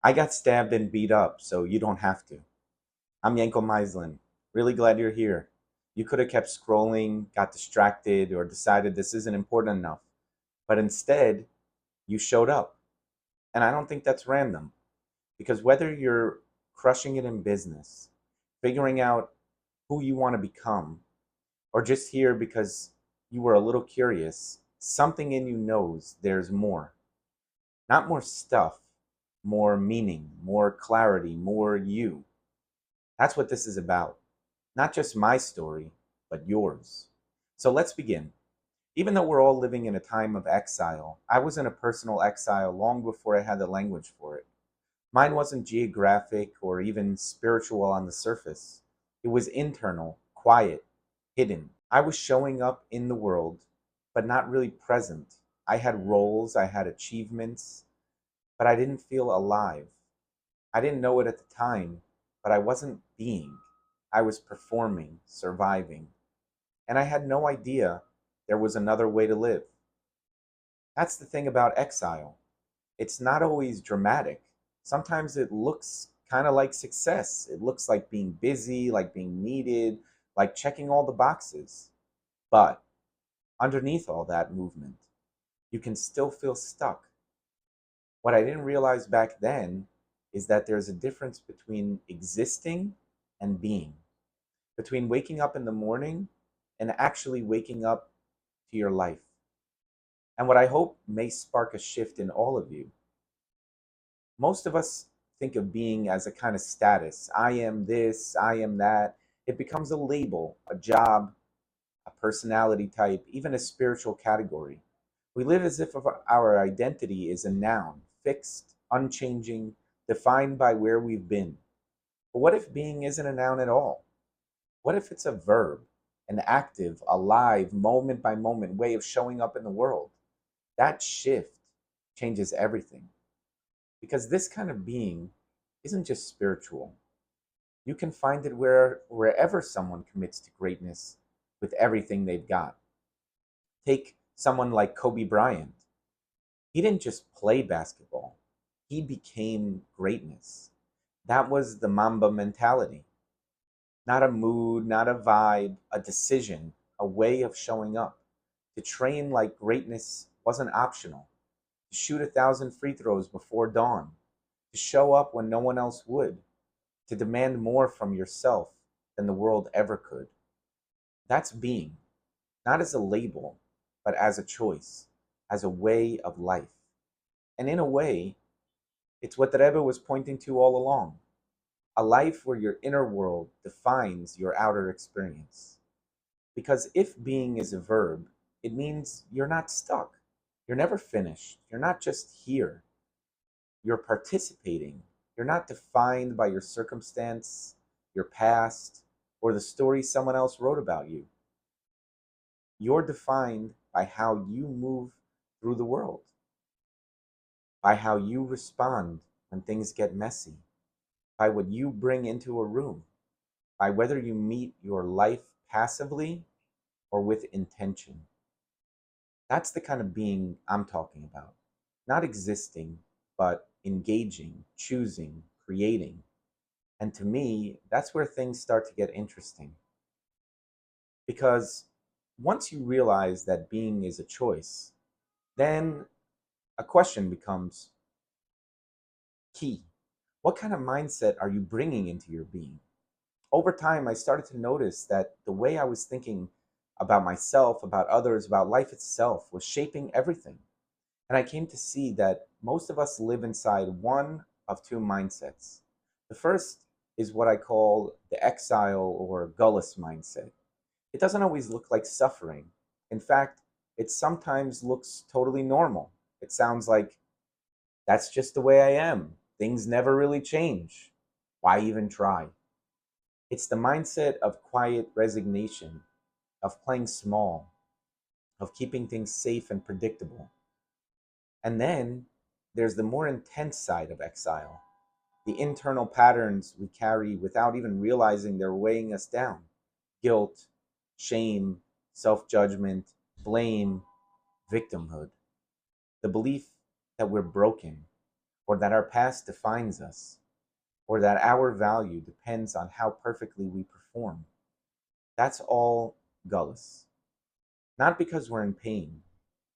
I got stabbed and beat up, so you don't have to. I'm Yanko Maislin. Really glad you're here. You could have kept scrolling, got distracted, or decided this isn't important enough. But instead, you showed up. And I don't think that's random. Because whether you're crushing it in business, figuring out who you want to become, or just here because you were a little curious, something in you knows there's more. Not more stuff, more meaning, more clarity, more you. That's what this is about. Not just my story, but yours. So let's begin. Even though we're all living in a time of exile, I was in a personal exile long before I had the language for it. Mine wasn't geographic or even spiritual on the surface. It was internal, quiet, hidden. I was showing up in the world, but not really present. I had roles, I had achievements, but I didn't feel alive. I didn't know it at the time, but I wasn't being. I was performing, surviving, and I had no idea there was another way to live. That's the thing about exile. It's not always dramatic. Sometimes it looks kind of like success. It looks like being busy, like being needed, like checking all the boxes. But underneath all that movement, you can still feel stuck. What I didn't realize back then is that there's a difference between existing and being, between waking up in the morning and actually waking up to your life. And what I hope may spark a shift in all of you. Most of us think of being as a kind of status. I am this, I am that. It becomes a label, a job, a personality type, even a spiritual category. We live as if our identity is a noun, fixed, unchanging, defined by where we've been. But what if being isn't a noun at all? What if it's a verb, an active, alive, moment by moment way of showing up in the world? That shift changes everything. Because this kind of being isn't just spiritual. You can find it wherever someone commits to greatness with everything they've got. Take someone like Kobe Bryant. He didn't just play basketball, he became greatness. That was the Mamba mentality. Not a mood, not a vibe, a decision, a way of showing up. To train like greatness wasn't optional. To shoot 1,000 free throws before dawn. To show up when no one else would. To demand more from yourself than the world ever could. That's being, not as a label, but as a choice, as a way of life. And in a way, it's what the Rebbe was pointing to all along, a life where your inner world defines your outer experience. Because if being is a verb, it means you're not stuck. You're never finished. You're not just here. You're participating. You're not defined by your circumstance, your past, or the story someone else wrote about you. You're defined by how you move through the world, by how you respond when things get messy, by what you bring into a room, by whether you meet your life passively or with intention. That's the kind of being I'm talking about. Not existing, but engaging, choosing, creating. And to me, that's where things start to get interesting. Because once you realize that being is a choice, then a question becomes key. What kind of mindset are you bringing into your being? Over time, I started to notice that the way I was thinking about myself, about others, about life itself was shaping everything. And I came to see that most of us live inside one of two mindsets. The first is what I call the exile or gullus mindset. It doesn't always look like suffering. In fact, it sometimes looks totally normal. It sounds like, that's just the way I am. Things never really change. Why even try? It's the mindset of quiet resignation, of playing small, of keeping things safe and predictable. And then there's the more intense side of exile, the internal patterns we carry without even realizing they're weighing us down: guilt, shame, self judgment, blame, victimhood, the belief that we're broken, or that our past defines us, or that our value depends on how perfectly we perform. That's all gullus. Not because we're in pain,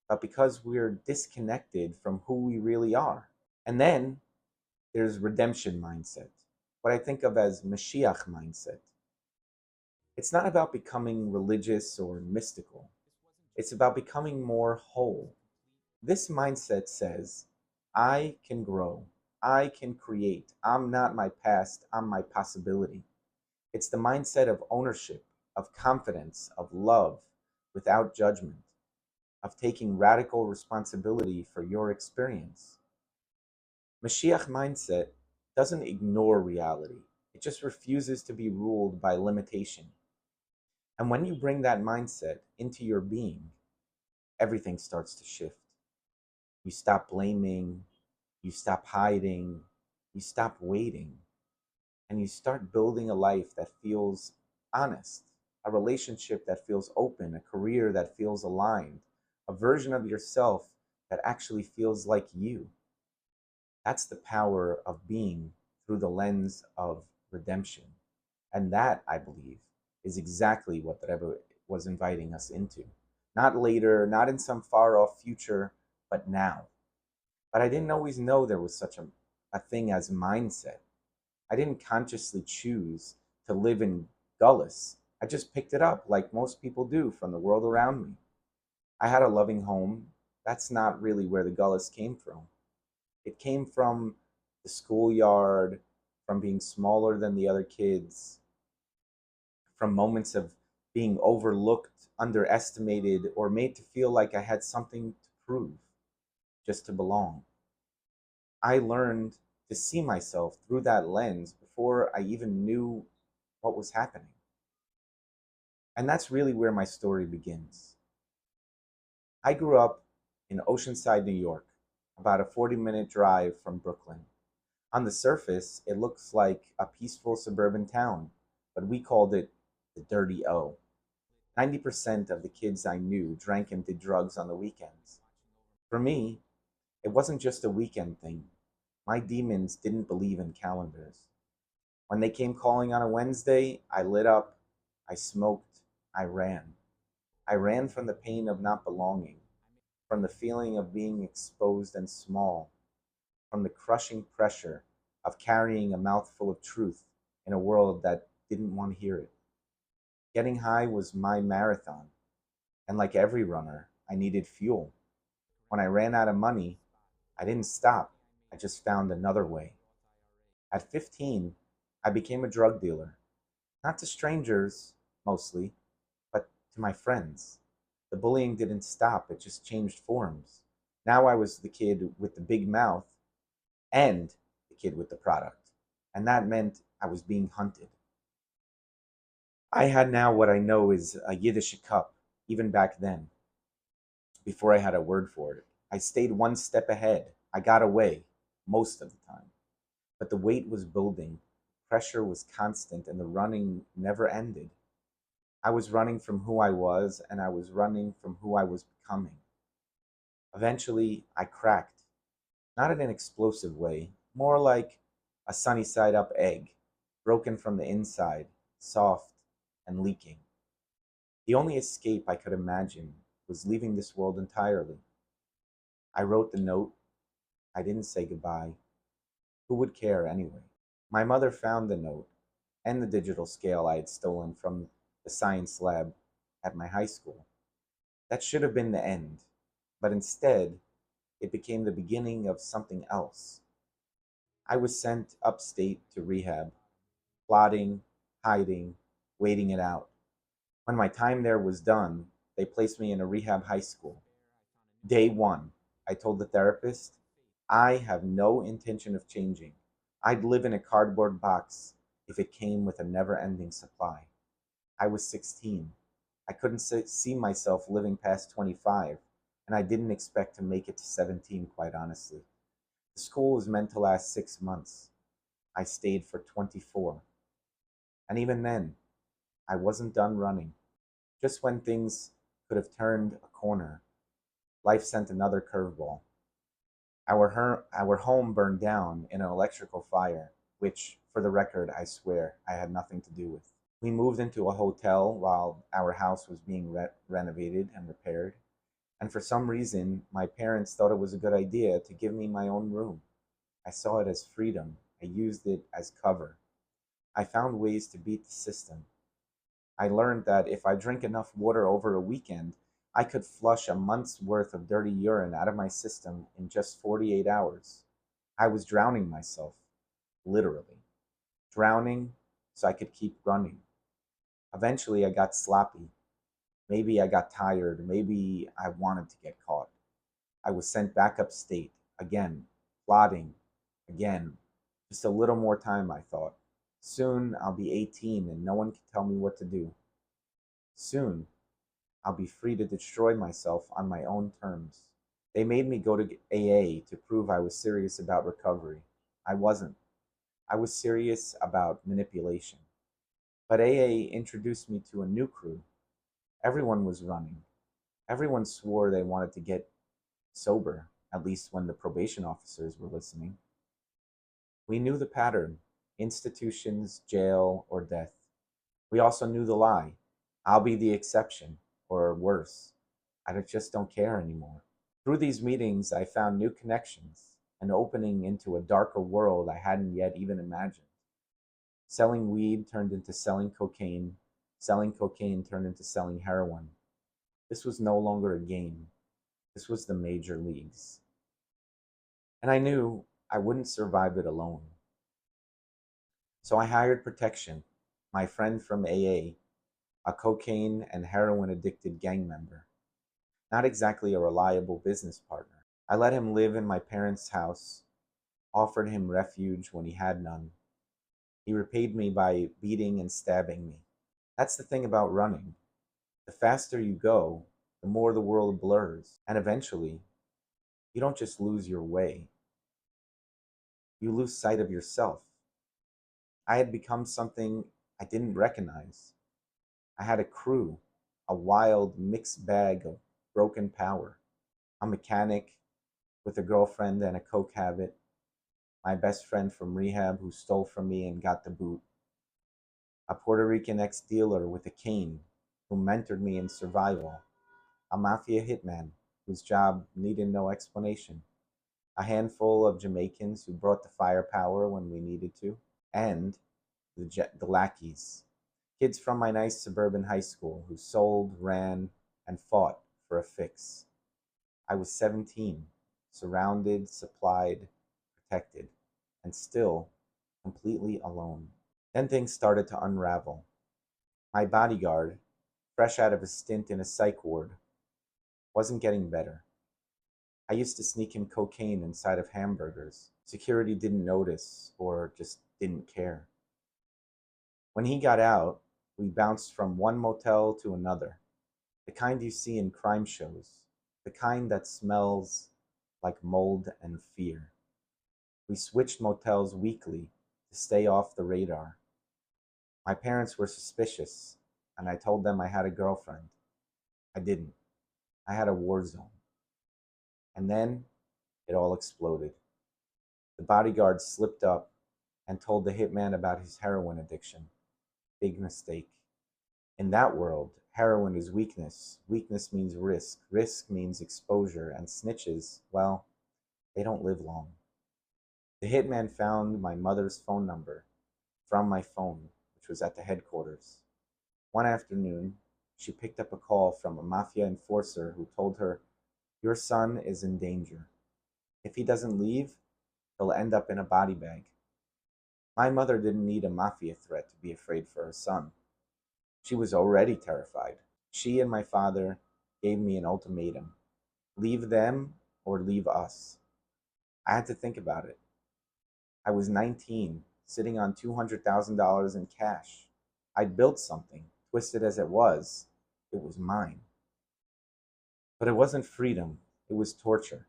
but because we're disconnected from who we really are. And then there's redemption mindset, what I think of as Mashiach mindset. It's not about becoming religious or mystical. It's about becoming more whole. This mindset says, I can grow. I can create. I'm not my past. I'm my possibility. It's the mindset of ownership, of confidence, of love, without judgment, of taking radical responsibility for your experience. Mashiach mindset doesn't ignore reality. It just refuses to be ruled by limitation. And when you bring that mindset into your being, everything starts to shift. You stop blaming, you stop hiding, you stop waiting, and you start building a life that feels honest, a relationship that feels open, a career that feels aligned, a version of yourself that actually feels like you. That's the power of being through the lens of redemption. And that, I believe, is exactly what the Rebbe was inviting us into. Not later, not in some far off future, but now. But I didn't always know there was such a thing as mindset. I didn't consciously choose to live in gullus. I just picked it up like most people do from the world around me. I had a loving home. That's not really where the gullus came from. It came from the schoolyard, from being smaller than the other kids, from moments of being overlooked, underestimated, or made to feel like I had something to prove, just to belong. I learned to see myself through that lens before I even knew what was happening. And that's really where my story begins. I grew up in Oceanside, New York, about a 40-minute drive from Brooklyn. On the surface, it looks like a peaceful suburban town, but we called it the Dirty O. 90% of the kids I knew drank and did drugs on the weekends. For me, it wasn't just a weekend thing. My demons didn't believe in calendars. When they came calling on a Wednesday, I lit up, I smoked, I ran. I ran from the pain of not belonging, from the feeling of being exposed and small, from the crushing pressure of carrying a mouthful of truth in a world that didn't want to hear it. Getting high was my marathon, and like every runner, I needed fuel. When I ran out of money, I didn't stop, I just found another way. At 15, I became a drug dealer, not to strangers mostly, but to my friends. The bullying didn't stop, it just changed forms. Now I was the kid with the big mouth and the kid with the product. And that meant I was being hunted. I had now what I know is a Yiddish cup, even back then, before I had a word for it. I stayed one step ahead. I got away most of the time. But the weight was building, pressure was constant, and the running never ended. I was running from who I was, and I was running from who I was becoming. Eventually, I cracked, not in an explosive way, more like a sunny side up egg, broken from the inside, soft and leaking. The only escape I could imagine was leaving this world entirely. I wrote the note. I didn't say goodbye. Who would care anyway? My mother found the note and the digital scale I had stolen from the science lab at my high school. That should have been the end, but instead, it became the beginning of something else. I was sent upstate to rehab, plotting, hiding, waiting it out. When my time there was done, they placed me in a rehab high school. Day one, I told the therapist, I have no intention of changing. I'd live in a cardboard box if it came with a never ending supply. I was 16. I couldn't see myself living past 25, and I didn't expect to make it to 17, quite honestly. The school was meant to last 6 months. I stayed for 24. And even then, I wasn't done running. Just when things could have turned a corner, life sent another curveball. Our home burned down in an electrical fire, which, for the record, I swear I had nothing to do with. We moved into a hotel while our house was being renovated and repaired, and for some reason, my parents thought it was a good idea to give me my own room. I saw it as freedom. I used it as cover. I found ways to beat the system. I learned that if I drink enough water over a weekend, I could flush a month's worth of dirty urine out of my system in just 48 hours. I was drowning myself, literally. Drowning so I could keep running. Eventually, I got sloppy. Maybe I got tired. Maybe I wanted to get caught. I was sent back upstate, again, plotting, again. Just a little more time, I thought. Soon I'll be 18 and no one can tell me what to do. Soon I'll be free to destroy myself on my own terms. They made me go to AA to prove I was serious about recovery. I wasn't. I was serious about manipulation. But AA introduced me to a new crew. Everyone was running. Everyone swore they wanted to get sober, at least when the probation officers were listening. We knew the pattern: institutions, jail, or death. We also knew the lie: I'll be the exception, or worse, I just don't care anymore. Through these meetings, I found new connections, an opening into a darker world I hadn't yet even imagined. Selling weed turned into selling cocaine turned into selling heroin. This was no longer a game, this was the major leagues. And I knew I wouldn't survive it alone. So I hired protection, my friend from AA, a cocaine and heroin addicted gang member. Not exactly a reliable business partner. I let him live in my parents' house, offered him refuge when he had none. He repaid me by beating and stabbing me. That's the thing about running. The faster you go, the more the world blurs. And eventually, you don't just lose your way, you lose sight of yourself. I had become something I didn't recognize. I had a crew, a wild mixed bag of broken power. A mechanic with a girlfriend and a coke habit, my best friend from rehab who stole from me and got the boot, a Puerto Rican ex dealer with a cane who mentored me in survival, a mafia hitman whose job needed no explanation, a handful of Jamaicans who brought the firepower when we needed to, and the lackeys, kids from my nice suburban high school who sold, ran, and fought for a fix. I was 17, surrounded, supplied, protected, and still completely alone. Then things started to unravel. My bodyguard, fresh out of a stint in a psych ward, wasn't getting better. I used to sneak him cocaine inside of hamburgers. Security didn't notice or just didn't care. When he got out, we bounced from one motel to another, the kind you see in crime shows, the kind that smells like mold and fear. We switched motels weekly to stay off the radar. My parents were suspicious, and I told them I had a girlfriend. I didn't. I had a war zone. And then it all exploded. The bodyguard slipped up and told the hitman about his heroin addiction. Big mistake. In that world, heroin is weakness. Weakness means risk. Risk means exposure. And snitches, well, they don't live long. The hitman found my mother's phone number from my phone, which was at the headquarters. One afternoon, she picked up a call from a mafia enforcer who told her, "Your son is in danger. If he doesn't leave, he'll end up in a body bag." My mother didn't need a mafia threat to be afraid for her son. She was already terrified. She and my father gave me an ultimatum: leave them or leave us. I had to think about it. I was 19, sitting on $200,000 in cash. I'd built something, twisted as it was. It was mine. But it wasn't freedom, it was torture.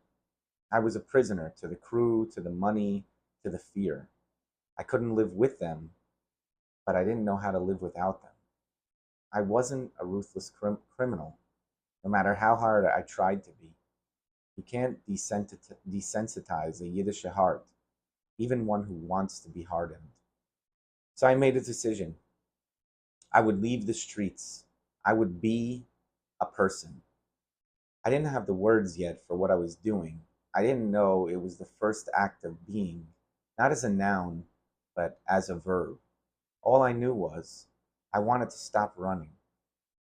I was a prisoner to the crew, to the money, to the fear. I couldn't live with them, but I didn't know how to live without them. I wasn't a ruthless criminal, no matter how hard I tried to be. You can't desensitize a Yiddish heart, even one who wants to be hardened. So I made a decision. I would leave the streets. I would be a person. I didn't have the words yet for what I was doing. I didn't know it was the first act of being, not as a noun, but as a verb. All I knew was I wanted to stop running.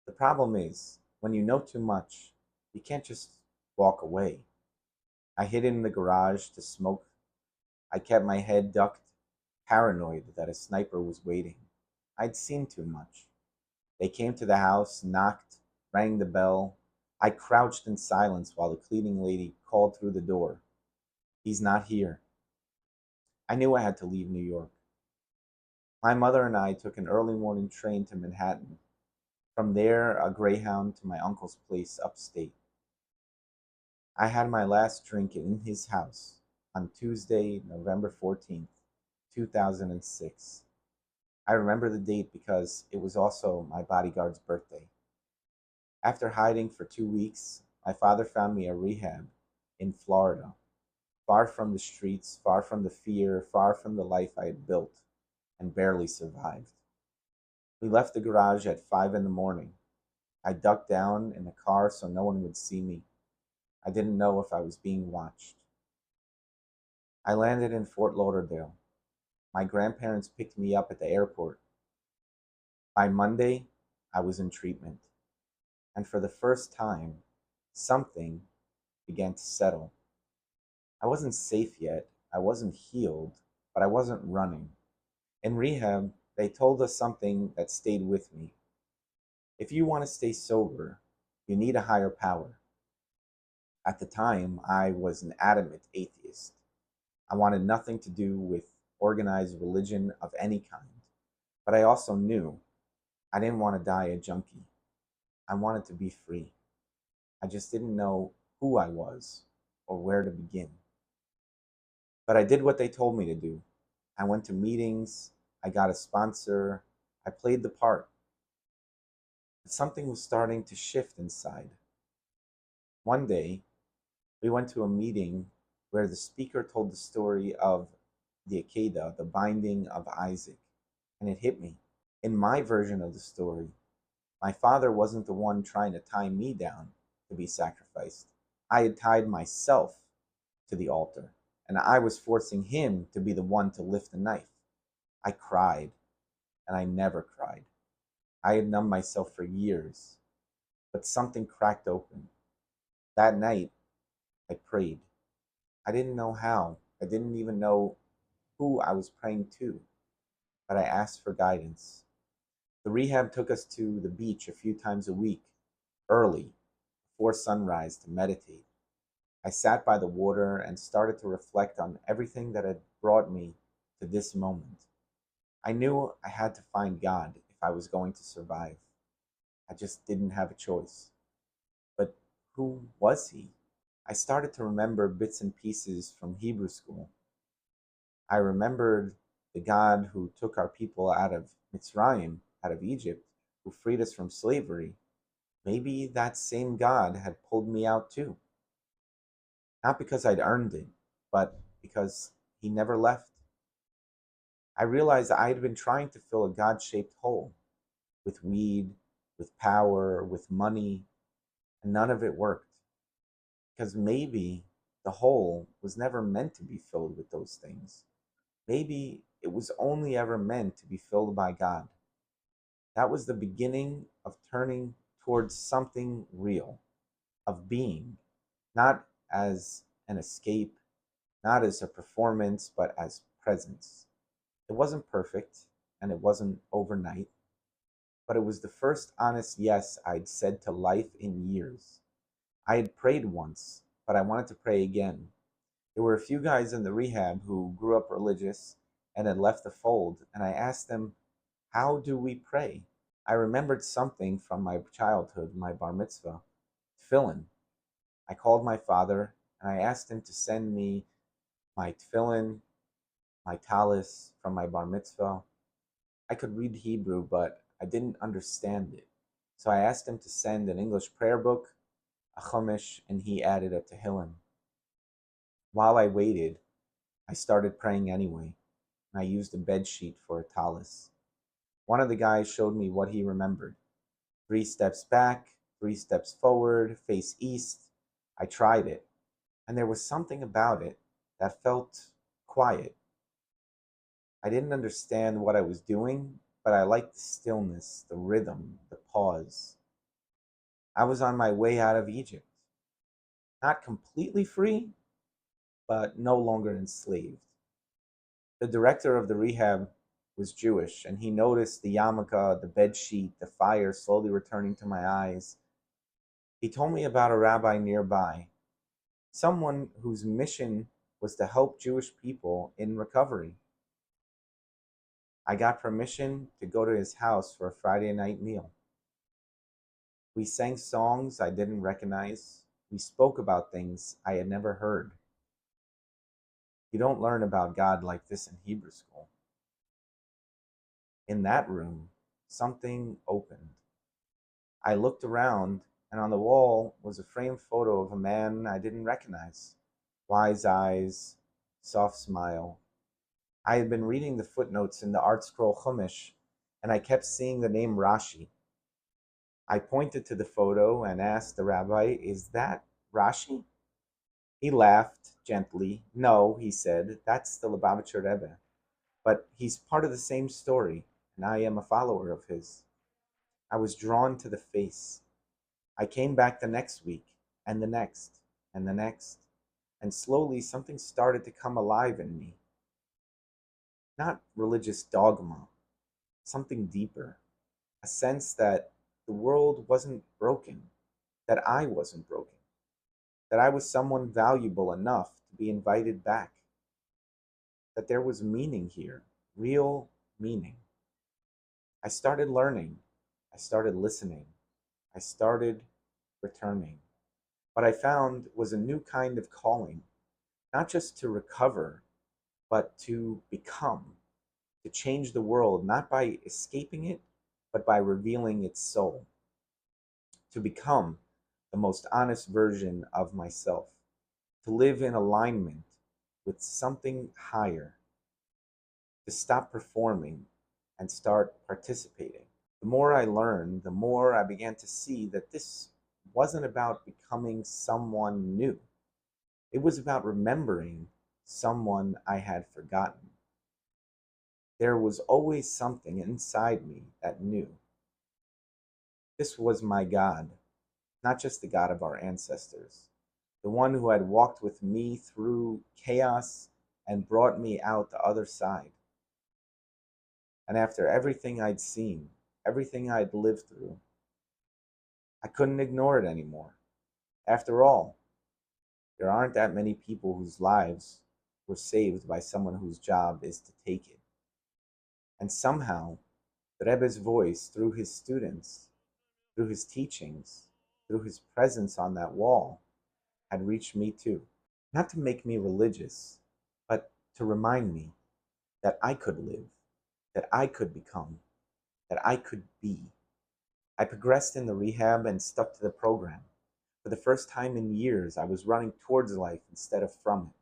The problem is, when you know too much, you can't just walk away. I hid in the garage to smoke. I kept my head ducked, paranoid that a sniper was waiting. I'd seen too much. They came to the house, knocked, rang the bell. I crouched in silence while the cleaning lady called through the door. He's not here. I knew I had to leave New York. My mother and I took an early morning train to Manhattan. From there, a Greyhound to my uncle's place upstate. I had my last drink in his house on Tuesday, November 14th, 2006. I remember the date because it was also my bodyguard's birthday. After hiding for 2 weeks, my father found me a rehab in Florida, far from the streets, far from the fear, far from the life I had built and barely survived. We left the garage at 5 in the morning. I ducked down in the car so no one would see me. I didn't know if I was being watched. I landed in Fort Lauderdale. My grandparents picked me up at the airport. By Monday, I was in treatment. And for the first time, something began to settle. I wasn't safe yet. I wasn't healed, but I wasn't running. In rehab, they told us something that stayed with me. If you want to stay sober, you need a higher power. At the time, I was an adamant atheist. I wanted nothing to do with organized religion of any kind. But I also knew I didn't want to die a junkie. I wanted to be free. I just didn't know who I was or where to begin. But I did what they told me to do. I went to meetings, I got a sponsor, I played the part. But something was starting to shift inside. One day, we went to a meeting where the speaker told the story of the Akedah, the binding of Isaac, and it hit me. In my version of the story, my father wasn't the one trying to tie me down to be sacrificed. I had tied myself to the altar, and I was forcing him to be the one to lift the knife. I cried, and I never cried. I had numbed myself for years, but something cracked open. That night, I prayed. I didn't know how. I didn't even know who I was praying to, but I asked for guidance. The rehab took us to the beach a few times a week, early, before sunrise, to meditate. I sat by the water and started to reflect on everything that had brought me to this moment. I knew I had to find God if I was going to survive. I just didn't have a choice. But who was he? I started to remember bits and pieces from Hebrew school. I remembered the God who took our people out of Mitzrayim, out of Egypt, who freed us from slavery. Maybe that same God had pulled me out too. Not because I'd earned it, but because he never left. I realized I had been trying to fill a God shaped hole with weed, with power, with money, and none of it worked. Because maybe the hole was never meant to be filled with those things. Maybe it was only ever meant to be filled by God. That was the beginning of turning towards something real, of being, not as an escape, not as a performance, but as presence. It wasn't perfect and it wasn't overnight, but it was the first honest yes I'd said to life in years. I had prayed once, but I wanted to pray again. There were a few guys in the rehab who grew up religious and had left the fold, and I asked them, how do we pray? I remembered something from my childhood, my bar mitzvah, tefillin. I called my father and I asked him to send me my tefillin, my talis from my bar mitzvah. I could read Hebrew, but I didn't understand it. So I asked him to send an English prayer book a chumash, and he added a tehillim. While I waited, I started praying anyway, and I used a bed sheet for a tallis. One of the guys showed me what he remembered: 3 steps back, 3 steps forward, face east. I tried it, and there was something about it that felt quiet. I didn't understand what I was doing, but I liked the stillness, the rhythm, the pause. I was on my way out of Egypt, not completely free, but no longer enslaved. The director of the rehab was Jewish, and he noticed the yarmulke, the bed sheet, the fire slowly returning to my eyes. He told me about a rabbi nearby, someone whose mission was to help Jewish people in recovery. I got permission to go to his house for a Friday night meal. We sang songs I didn't recognize. We spoke about things I had never heard. You don't learn about God like this in Hebrew school. In that room, something opened. I looked around, and on the wall was a framed photo of a man I didn't recognize. Wise eyes, soft smile. I had been reading the footnotes in the Art Scroll Chumash, and I kept seeing the name Rashi. I pointed to the photo and asked the rabbi, "Is that Rashi?" He laughed gently. "No," he said, "that's the Lubavitcher Rebbe. But he's part of the same story, and I am a follower of his." I was drawn to the face. I came back the next week, and the next, and the next, and slowly something started to come alive in me. Not religious dogma, something deeper. A sense that the world wasn't broken, that I wasn't broken, that I was someone valuable enough to be invited back, that there was meaning here, real meaning. I started learning, I started listening, I started returning. What I found was a new kind of calling, not just to recover, but to become, to change the world, not by escaping it, but by revealing its soul, to become the most honest version of myself, to live in alignment with something higher, to stop performing and start participating. The more I learned, the more I began to see that this wasn't about becoming someone new. It was about remembering someone I had forgotten. There was always something inside me that knew. This was my God, not just the God of our ancestors, the one who had walked with me through chaos and brought me out the other side. And after everything I'd seen, everything I'd lived through, I couldn't ignore it anymore. After all, there aren't that many people whose lives were saved by someone whose job is to take it. And somehow, the Rebbe's voice, through his students, through his teachings, through his presence on that wall, had reached me too. Not to make me religious, but to remind me that I could live, that I could become, that I could be. I progressed in the rehab and stuck to the program. For the first time in years, I was running towards life instead of from it.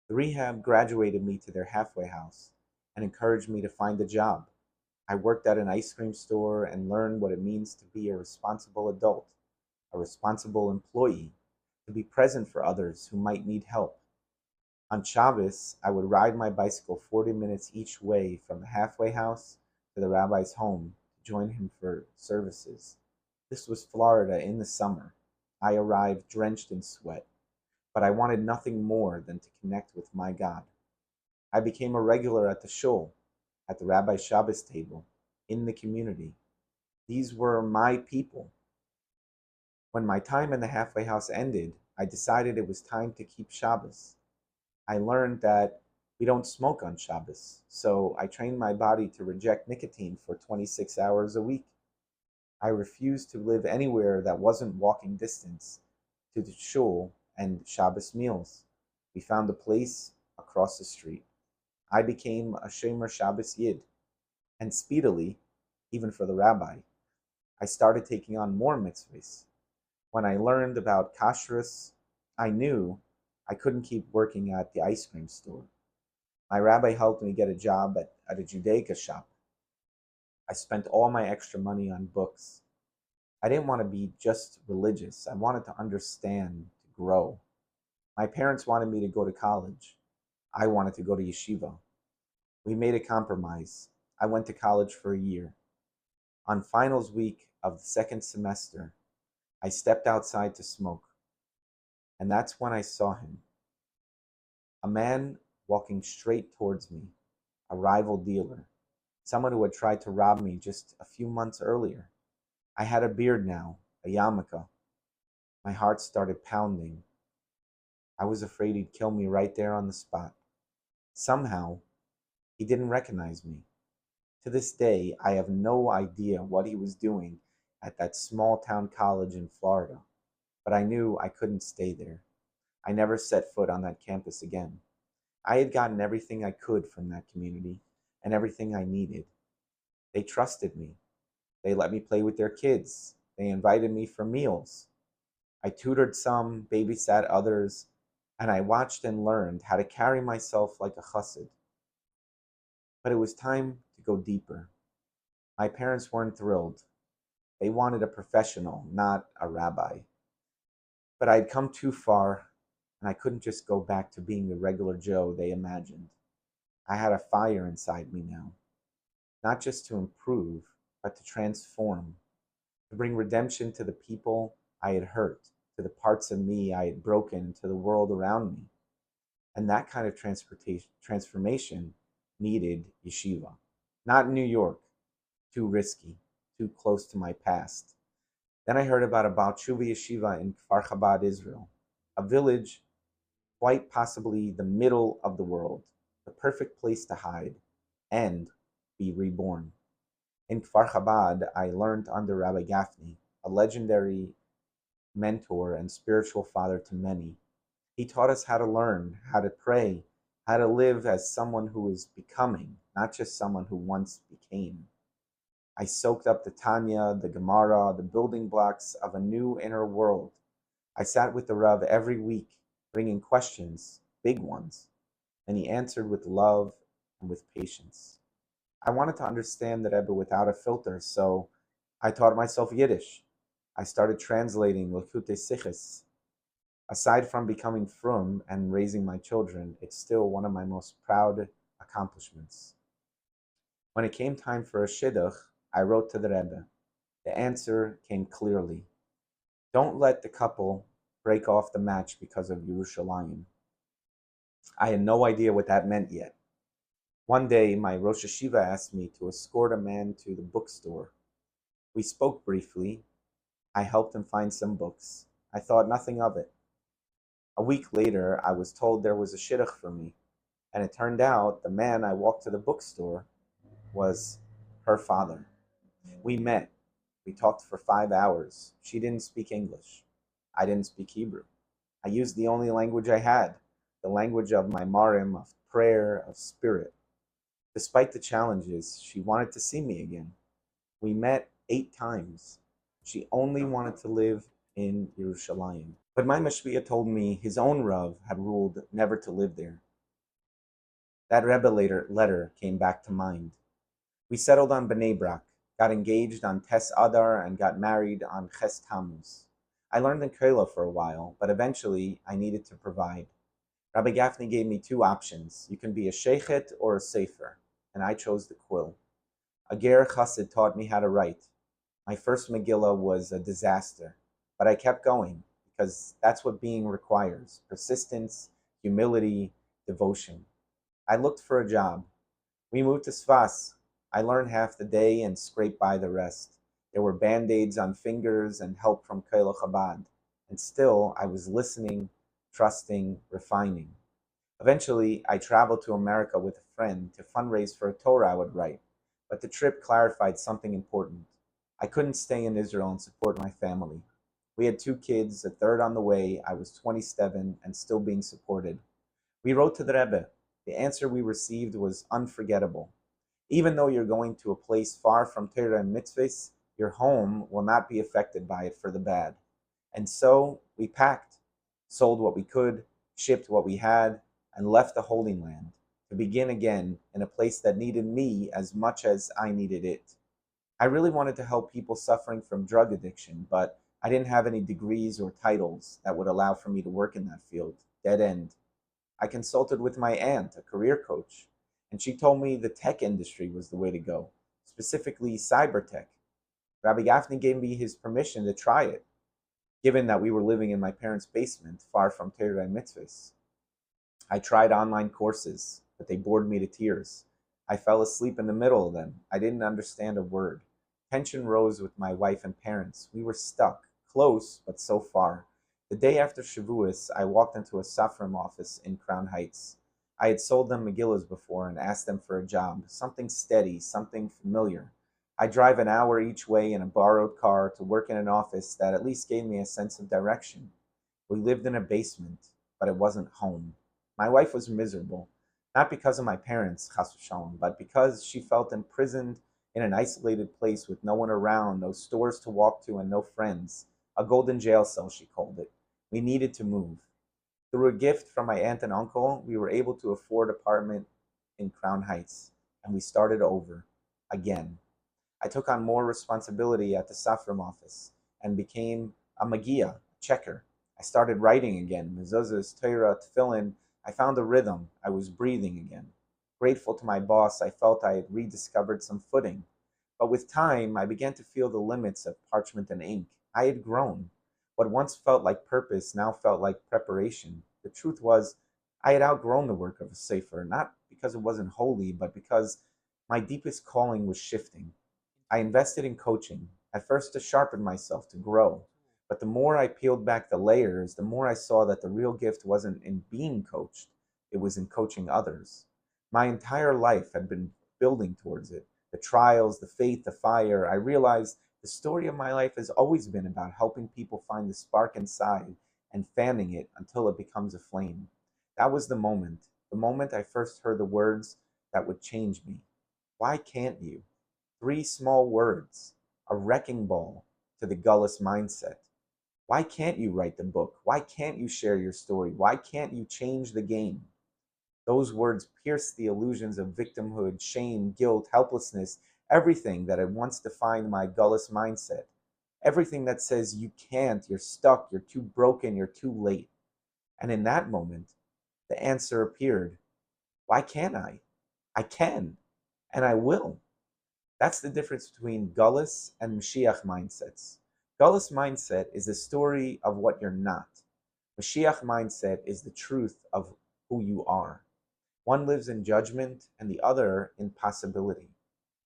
The rehab graduated me to their halfway house and encouraged me to find a job. I worked at an ice cream store and learned what it means to be a responsible adult, a responsible employee, to be present for others who might need help. On Shabbos, I would ride my bicycle 40 minutes each way from the halfway house to the rabbi's home to join him for services. This was Florida in the summer. I arrived drenched in sweat, but I wanted nothing more than to connect with my God. I became a regular at the shul, at the rabbi's Shabbos table, in the community. These were my people. When my time in the halfway house ended, I decided it was time to keep Shabbos. I learned that we don't smoke on Shabbos, so I trained my body to reject nicotine for 26 hours a week. I refused to live anywhere that wasn't walking distance to the shul and Shabbos meals. We found a place across the street. I became a Shomer Shabbos Yid, and speedily, even for the rabbi, I started taking on more mitzvahs. When I learned about kashrus, I knew I couldn't keep working at the ice cream store. My rabbi helped me get a job at a Judaica shop. I spent all my extra money on books. I didn't want to be just religious. I wanted to understand, to grow. My parents wanted me to go to college. I wanted to go to yeshiva. We made a compromise. I went to college for a year. On finals week of the second semester, I stepped outside to smoke, and that's when I saw him. A man walking straight towards me, a rival dealer, someone who had tried to rob me just a few months earlier. I had a beard now, a yarmulke. My heart started pounding. I was afraid he'd kill me right there on the spot. Somehow, he didn't recognize me. To this day, I have no idea what he was doing at that small town college in Florida, but I knew I couldn't stay there. I never set foot on that campus again. I had gotten everything I could from that community and everything I needed. They trusted me. They let me play with their kids. They invited me for meals. I tutored some, babysat others, and I watched and learned how to carry myself like a chassid. But it was time to go deeper. My parents weren't thrilled. They wanted a professional, not a rabbi. But I'd come too far, and I couldn't just go back to being the regular Joe they imagined. I had a fire inside me now, not just to improve, but to transform, to bring redemption to the people I had hurt, to the parts of me I had broken, to the world around me. And that kind of transformation needed yeshiva. Not in New York, too risky, too close to my past. Then I heard about a Baal Tshuva yeshiva in Kfar Chabad, Israel, a village quite possibly the middle of the world, the perfect place to hide and be reborn. In Kfar Chabad, I learned under Rabbi Gafni, a legendary mentor and spiritual father to many. He taught us how to learn, how to pray, how to live as someone who is becoming, not just someone who once became. I soaked up the Tanya, the Gemara, the building blocks of a new inner world. I sat with the Rav every week, bringing questions, big ones, and he answered with love and with patience. I wanted to understand the Rebbe without a filter, so I taught myself Yiddish. I started translating Likutei Sichos. Aside from becoming frum and raising my children, it's still one of my most proud accomplishments. When it came time for a shidduch, I wrote to the Rebbe. The answer came clearly. Don't let the couple break off the match because of Yerushalayim. I had no idea what that meant yet. One day, my Rosh Hashiva asked me to escort a man to the bookstore. We spoke briefly. I helped him find some books. I thought nothing of it. A week later, I was told there was a shidduch for me, and it turned out the man I walked to the bookstore was her father. We met. We talked for 5 hours. She didn't speak English. I didn't speak Hebrew. I used the only language I had, the language of my marim, of prayer, of spirit. Despite the challenges, she wanted to see me again. We met 8 times. She only wanted to live in Yerushalayim. But my mashpia told me his own Rav had ruled never to live there. That Rebbe letter came back to mind. We settled on Bnei Brak, got engaged on Tes Adar, and got married on Ches Tammuz. I learned in Keilah for a while, but eventually I needed to provide. Rabbi Gafni gave me 2 options. You can be a sheikhet or a sefer, and I chose the quill. A ger chassid taught me how to write. My first Megillah was a disaster, but I kept going because that's what being requires: persistence, humility, devotion. I looked for a job. We moved to Sfas. I learned half the day and scraped by the rest. There were band-aids on fingers and help from Keilah Chabad. And still, I was listening, trusting, refining. Eventually, I traveled to America with a friend to fundraise for a Torah I would write. But the trip clarified something important. I couldn't stay in Israel and support my family. We had 2 kids, a third on the way. I was 27 and still being supported. We wrote to the Rebbe. The answer we received was unforgettable. Even though you're going to a place far from Torah and mitzvahs, your home will not be affected by it for the bad. And so we packed, sold what we could, shipped what we had, and left the Holy Land to begin again in a place that needed me as much as I needed it. I really wanted to help people suffering from drug addiction, but I didn't have any degrees or titles that would allow for me to work in that field. Dead end. I consulted with my aunt, a career coach, and she told me the tech industry was the way to go, specifically cyber tech. Rabbi Gafni gave me his permission to try it, given that we were living in my parents' basement, far from Torah and mitzvahs. I tried online courses, but they bored me to tears. I fell asleep in the middle of them. I didn't understand a word. Tension rose with my wife and parents. We were stuck, close, but so far. The day after Shavuos, I walked into a Safram office in Crown Heights. I had sold them Megillas before and asked them for a job, something steady, something familiar. I drive an hour each way in a borrowed car to work in an office that at least gave me a sense of direction. We lived in a basement, but it wasn't home. My wife was miserable, not because of my parents, chas v'shalom, but because she felt imprisoned in an isolated place with no one around, no stores to walk to, and no friends. A golden jail cell, she called it. We needed to move. Through a gift from my aunt and uncle, we were able to afford an apartment in Crown Heights, and we started over again. I took on more responsibility at the Safram office and became a Magia, a checker. I started writing again, mezuzahs, Torah, tefillin. I found a rhythm. I was breathing again. Grateful to my boss, I felt I had rediscovered some footing. But with time, I began to feel the limits of parchment and ink. I had grown. What once felt like purpose now felt like preparation. The truth was, I had outgrown the work of a sefer, not because it wasn't holy, but because my deepest calling was shifting. I invested in coaching, at first to sharpen myself, to grow. But the more I peeled back the layers, the more I saw that the real gift wasn't in being coached, it was in coaching others. My entire life had been building towards it. The trials, the faith, the fire. I realized the story of my life has always been about helping people find the spark inside and fanning it until it becomes a flame. That was the moment I first heard the words that would change me. Why can't you? Three small words, a wrecking ball to the gullus mindset. Why can't you write the book? Why can't you share your story? Why can't you change the game? Those words pierced the illusions of victimhood, shame, guilt, helplessness, everything that had once defined my gullus mindset. Everything that says you can't, you're stuck, you're too broken, you're too late. And in that moment, the answer appeared. Why can't I? I can, and I will. That's the difference between Gullus and Mashiach mindsets. Gullus mindset is the story of what you're not. Mashiach mindset is the truth of who you are. One lives in judgment and the other in possibility.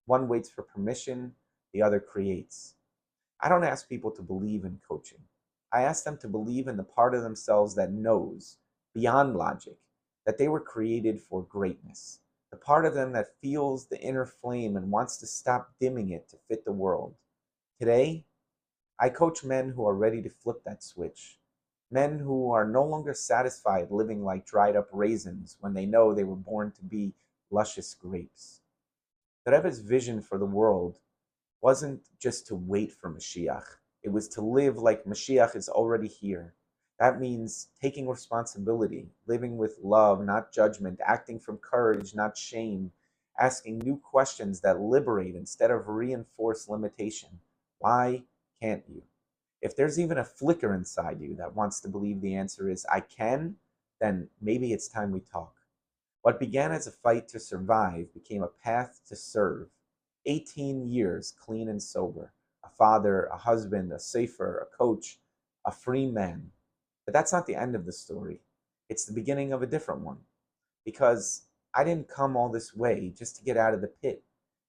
One waits for permission, the other creates. I don't ask people to believe in coaching. I ask them to believe in the part of themselves that knows, beyond logic, that they were created for greatness. The part of them that feels the inner flame and wants to stop dimming it to fit the world. Today, I coach men who are ready to flip that switch. Men who are no longer satisfied living like dried up raisins when they know they were born to be luscious grapes. The Rebbe's vision for the world wasn't just to wait for Mashiach. It was to live like Mashiach is already here. That means taking responsibility, living with love, not judgment, acting from courage, not shame, asking new questions that liberate instead of reinforce limitation. Why can't you? If there's even a flicker inside you that wants to believe the answer is I can, then maybe it's time we talk. What began as a fight to survive became a path to serve. 18 years clean and sober. A father, a husband, a safer, a coach, a free man. But that's not the end of the story. It's the beginning of a different one. Because I didn't come all this way just to get out of the pit.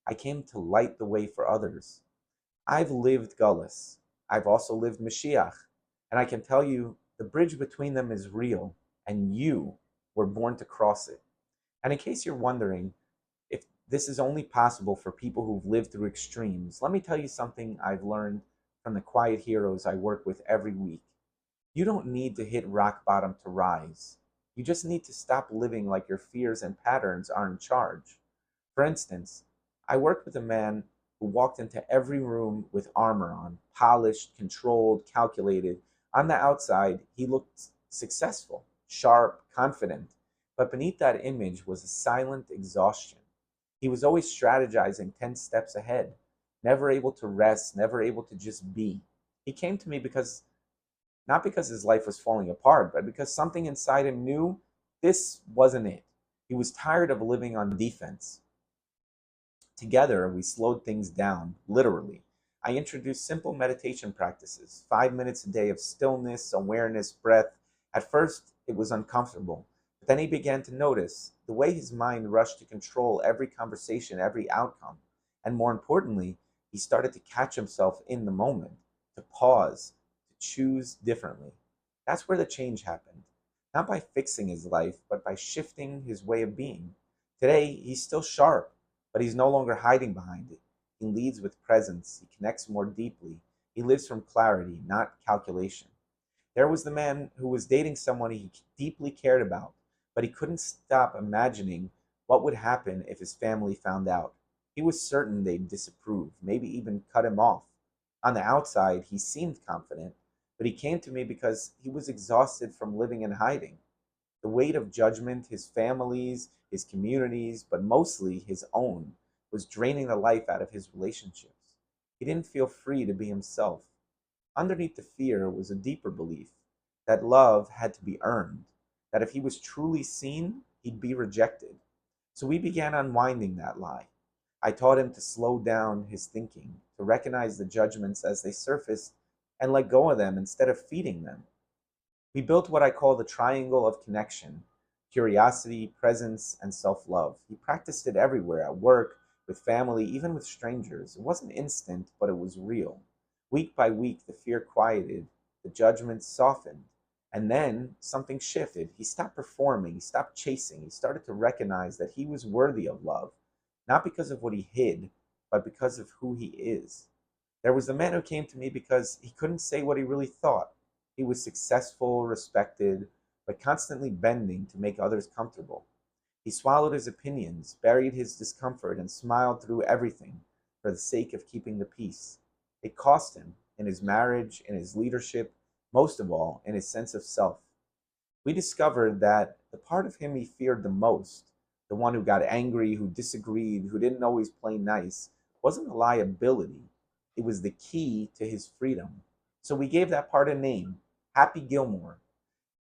I came to light the way for others. I've lived Gullus. I've also lived Mashiach. And I can tell you the bridge between them is real, and you were born to cross it. And in case you're wondering if this is only possible for people who've lived through extremes, let me tell you something I've learned from the quiet heroes I work with every week. You don't need to hit rock bottom to rise. You just need to stop living like your fears and patterns are in charge. For instance, I worked with a man who walked into every room with armor on, polished, controlled, calculated, On the outside, he looked successful, sharp, confident, but beneath that image was a silent exhaustion. He was always strategizing 10 steps ahead, never able to rest, never able to just be. He came to me because, not because his life was falling apart, but because something inside him knew this wasn't it. He was tired of living on defense. Together, we slowed things down, literally. I introduced simple meditation practices, 5 minutes a day of stillness, awareness, breath. At first, it was uncomfortable, but then he began to notice the way his mind rushed to control every conversation, every outcome. And more importantly, he started to catch himself in the moment, to pause, to choose differently. That's where the change happened. Not by fixing his life, but by shifting his way of being. Today, he's still sharp, but he's no longer hiding behind it. He leads with presence. He connects more deeply. He lives from clarity, not calculation. There was the man who was dating someone he deeply cared about, but he couldn't stop imagining what would happen if his family found out. He was certain they'd disapprove, maybe even cut him off. On the outside, he seemed confident, but he came to me because he was exhausted from living in hiding. The weight of judgment, his family's, his community's, but mostly his own, was draining the life out of his relationships. He didn't feel free to be himself. Underneath the fear was a deeper belief that love had to be earned, that if he was truly seen, he'd be rejected. So we began unwinding that lie. I taught him to slow down his thinking, to recognize the judgments as they surfaced and let go of them instead of feeding them. We built what I call the triangle of connection: curiosity, presence, and self love. He practiced it everywhere, at work, with family, even with strangers. It wasn't instant, but it was real. Week by week, the fear quieted, the judgments softened, and then something shifted. He stopped performing, he stopped chasing, he started to recognize that he was worthy of love, not because of what he hid, but because of who he is. There was a man who came to me because he couldn't say what he really thought. He was successful, respected, but constantly bending to make others comfortable. He swallowed his opinions, buried his discomfort, and smiled through everything for the sake of keeping the peace. It cost him in his marriage, in his leadership, most of all, in his sense of self. We discovered that the part of him he feared the most, the one who got angry, who disagreed, who didn't always play nice, wasn't a liability. It was the key to his freedom. So we gave that part a name: Happy Gilmore.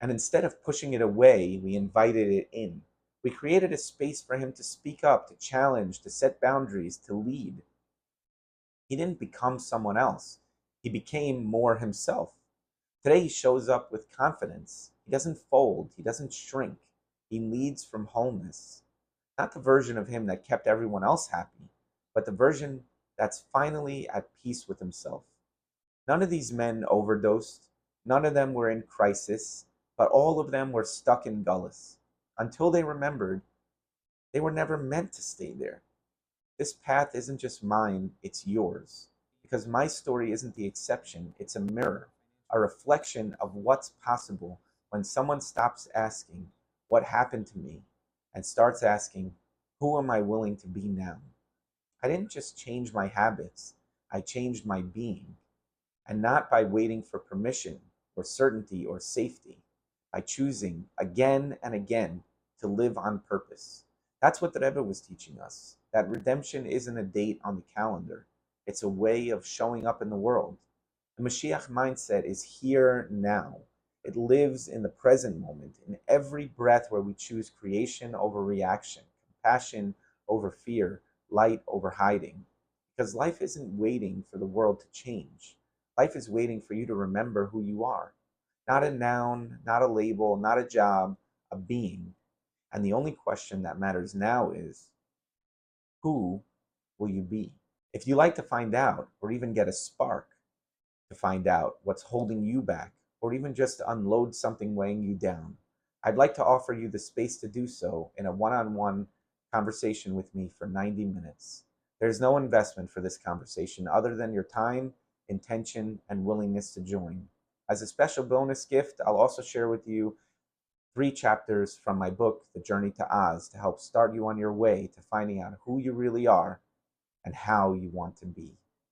And instead of pushing it away, we invited it in. We created a space for him to speak up, to challenge, to set boundaries, to lead. He didn't become someone else, he became more himself. Today he shows up with confidence. He doesn't fold, he doesn't shrink. He leads from wholeness. Not the version of him that kept everyone else happy, but the version that's finally at peace with himself. None of these men overdosed. None of them were in crisis, but all of them were stuck in Gullus until they remembered they were never meant to stay there. This path isn't just mine, it's yours. Because my story isn't the exception, it's a mirror, a reflection of what's possible when someone stops asking, "What happened to me?" and starts asking, "Who am I willing to be now?" I didn't just change my habits, I changed my being. And not by waiting for permission or certainty or safety, by choosing again and again to live on purpose. That's what the Rebbe was teaching us, that redemption isn't a date on the calendar, it's a way of showing up in the world. The Mashiach mindset is here now. It lives in the present moment, in every breath where we choose creation over reaction, compassion over fear, light over hiding. Because life isn't waiting for the world to change. Life is waiting for you to remember who you are. Not a noun, not a label, not a job, a being. And the only question that matters now is, who will you be? If you like to find out, or even get a spark to find out what's holding you back, or even just to unload something weighing you down, I'd like to offer you the space to do so in a one-on-one conversation with me for 90 minutes. There's no investment for this conversation other than your time, intention, and willingness to join. As a special bonus gift, I'll also share with you 3 chapters from my book, The Journey to Oz, to help start you on your way to finding out who you really are and how you want to be.